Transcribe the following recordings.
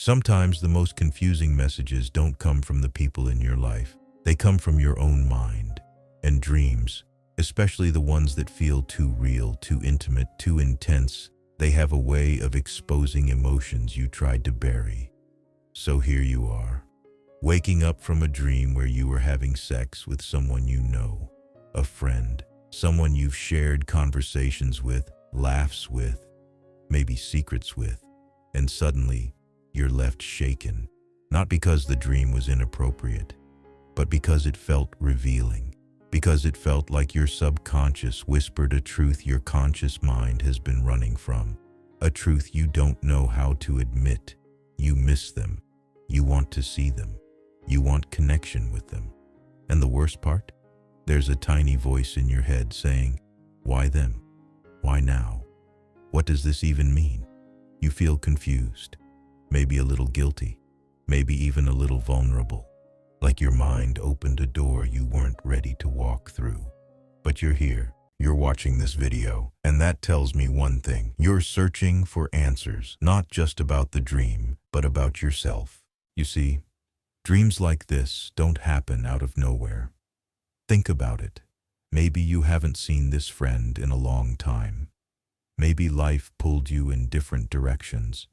Sometimes the most confusing messages don't come from the people in your life. They come from your own mind. And dreams, especially the ones that feel too real, too intimate, too intense, they have a way of exposing emotions you tried to bury. So here you are, waking up from a dream where you were having sex with someone you know, a friend, someone you've shared conversations with, laughs with, maybe secrets with, and suddenly you're left shaken, not because the dream was inappropriate, but because it felt revealing, because it felt like your subconscious whispered a truth your conscious mind has been running from, a truth you don't know how to admit. You miss them. You want to see them. You want connection with them. And the worst part? There's a tiny voice in your head saying, "Why them? Why now? What does this even mean?" You feel confused, maybe a little guilty, maybe even a little vulnerable, like your mind opened a door you weren't ready to walk through. But you're here, you're watching this video, and that tells me one thing. You're searching for answers, not just about the dream, but about yourself. You see, dreams like this don't happen out of nowhere. Think about it. Maybe you haven't seen this friend in a long time. Maybe life pulled you in different directions.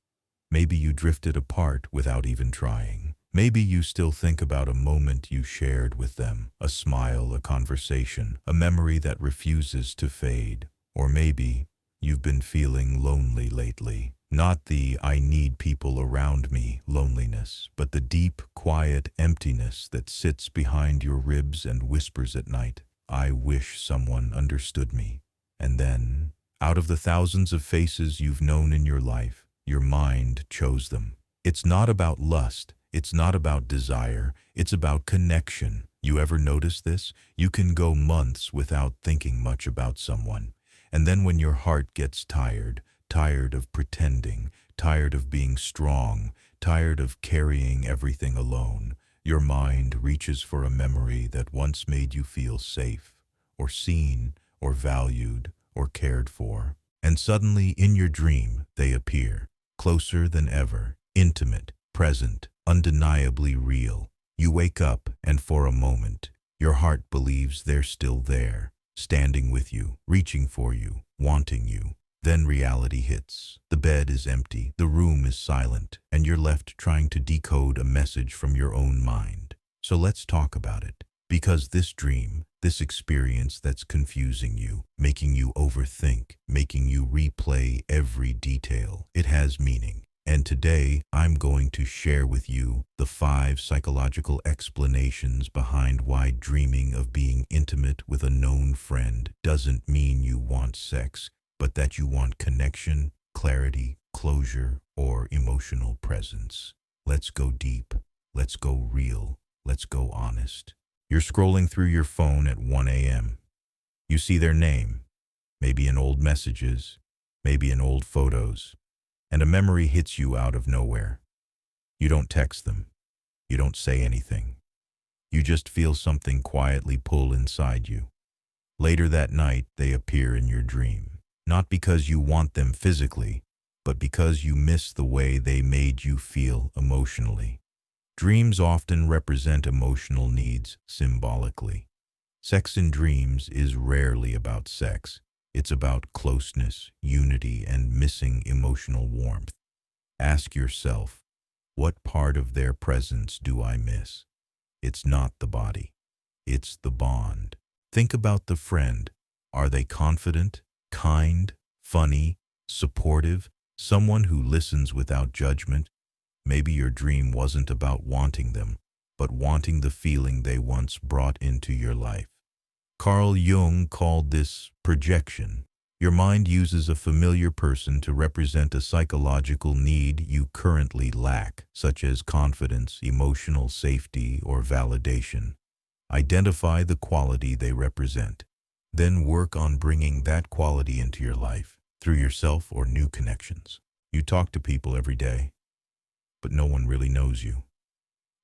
Maybe you drifted apart without even trying. Maybe you still think about a moment you shared with them, a smile, a conversation, a memory that refuses to fade. Or maybe you've been feeling lonely lately. Not the "I need people around me" loneliness, but the deep, quiet emptiness that sits behind your ribs and whispers at night, "I wish someone understood me." And then, out of the thousands of faces you've known in your life, your mind chose them. It's not about lust. It's not about desire. It's about connection. You ever notice this? You can go months without thinking much about someone. And then when your heart gets tired of pretending, tired of being strong, tired of carrying everything alone, your mind reaches for a memory that once made you feel safe, or seen, or valued, or cared for. And suddenly, in your dream, they appear, closer than ever, intimate, present, undeniably real. You wake up, and for a moment, your heart believes they're still there, standing with you, reaching for you, wanting you. Then reality hits. The bed is empty, the room is silent, and you're left trying to decode a message from your own mind. So let's talk about it. Because this dream, this experience that's confusing you, making you overthink, making you replay every detail, it has meaning. And today, I'm going to share with you the 5 psychological explanations behind why dreaming of being intimate with a known friend doesn't mean you want sex, but that you want connection, clarity, closure, or emotional presence. Let's go deep. Let's go real. Let's go honest. You're scrolling through your phone at 1 a.m. You see their name, maybe in old messages, maybe in old photos, and a memory hits you out of nowhere. You don't text them. You don't say anything. You just feel something quietly pull inside you. Later that night, they appear in your dream, not because you want them physically, but because you miss the way they made you feel emotionally. Dreams often represent emotional needs symbolically. Sex in dreams is rarely about sex. It's about closeness, unity, and missing emotional warmth. Ask yourself, what part of their presence do I miss? It's not the body. It's the bond. Think about the friend. Are they confident, kind, funny, supportive, someone who listens without judgment? Maybe your dream wasn't about wanting them, but wanting the feeling they once brought into your life. Carl Jung called this projection. Your mind uses a familiar person to represent a psychological need you currently lack, such as confidence, emotional safety, or validation. Identify the quality they represent. Then work on bringing that quality into your life, through yourself or new connections. You talk to people every day, but no one really knows you.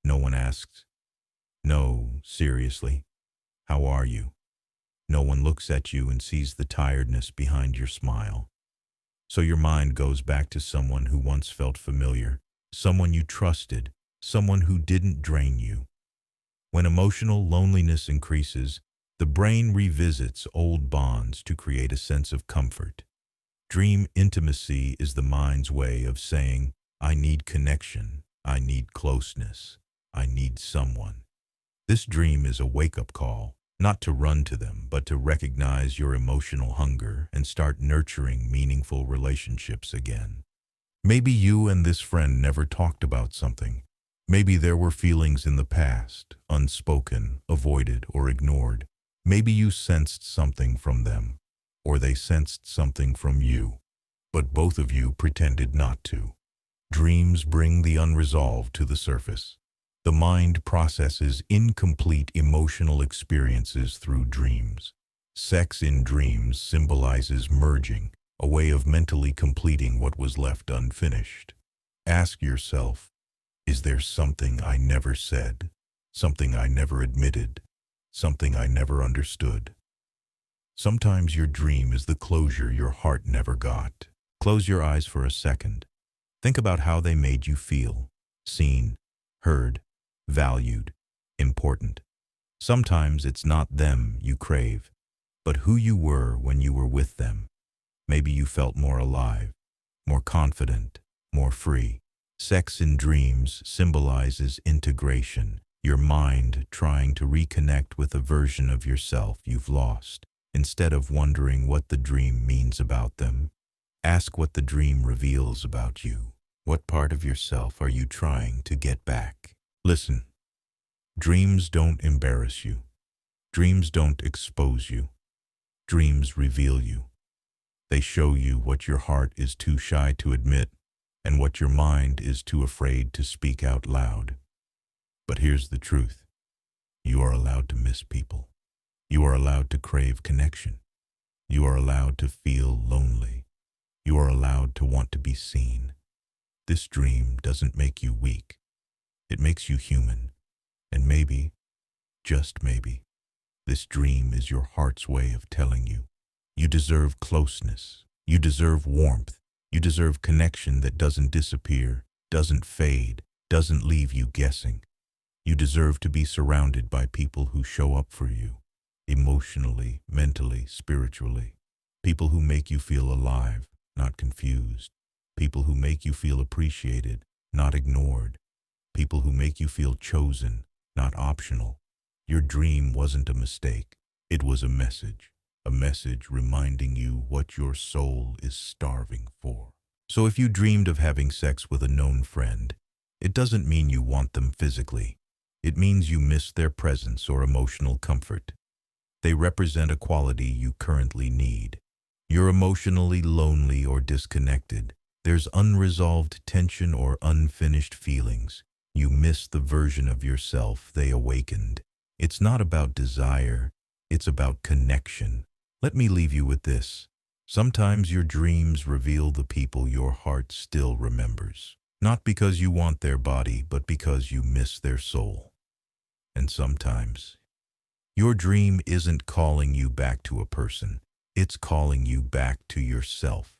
No one asks, "No, seriously, how are you?" No one looks at you and sees the tiredness behind your smile. So your mind goes back to someone who once felt familiar, someone you trusted, someone who didn't drain you. When emotional loneliness increases, the brain revisits old bonds to create a sense of comfort. Dream intimacy is the mind's way of saying, I need connection, I need closeness, I need someone. This dream is a wake-up call, not to run to them, but to recognize your emotional hunger and start nurturing meaningful relationships again. Maybe you and this friend never talked about something. Maybe there were feelings in the past, unspoken, avoided, or ignored. Maybe you sensed something from them, or they sensed something from you, but both of you pretended not to. Dreams bring the unresolved to the surface. The mind processes incomplete emotional experiences through dreams. Sex in dreams symbolizes merging, a way of mentally completing what was left unfinished. Ask yourself, is there something I never said, something I never admitted, something I never understood? Sometimes your dream is the closure your heart never got. Close your eyes for a second. Think about how they made you feel, seen, heard, valued, important. Sometimes it's not them you crave, but who you were when you were with them. Maybe you felt more alive, more confident, more free. Sex in dreams symbolizes integration, your mind trying to reconnect with a version of yourself you've lost. Instead of wondering what the dream means about them, ask what the dream reveals about you. What part of yourself are you trying to get back? Listen, dreams don't embarrass you. Dreams don't expose you. Dreams reveal you. They show you what your heart is too shy to admit and what your mind is too afraid to speak out loud. But here's the truth. You are allowed to miss people. You are allowed to crave connection. You are allowed to feel lonely. You are allowed to want to be seen. This dream doesn't make you weak. It makes you human. And maybe, just maybe, this dream is your heart's way of telling you, you deserve closeness. You deserve warmth. You deserve connection that doesn't disappear, doesn't fade, doesn't leave you guessing. You deserve to be surrounded by people who show up for you, emotionally, mentally, spiritually. People who make you feel alive, not confused. People who make you feel appreciated, not ignored. People who make you feel chosen, not optional. Your dream wasn't a mistake. It was a message reminding you what your soul is starving for. So if you dreamed of having sex with a known friend, it doesn't mean you want them physically. It means you miss their presence or emotional comfort. They represent a quality you currently need. You're emotionally lonely or disconnected. There's unresolved tension or unfinished feelings. You miss the version of yourself they awakened. It's not about desire, it's about connection. Let me leave you with this. Sometimes your dreams reveal the people your heart still remembers. Not because you want their body, but because you miss their soul. And sometimes, your dream isn't calling you back to a person. It's calling you back to yourself.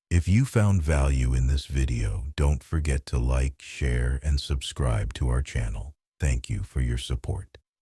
If you found value in this video, don't forget to like, share, and subscribe to our channel. Thank you for your support.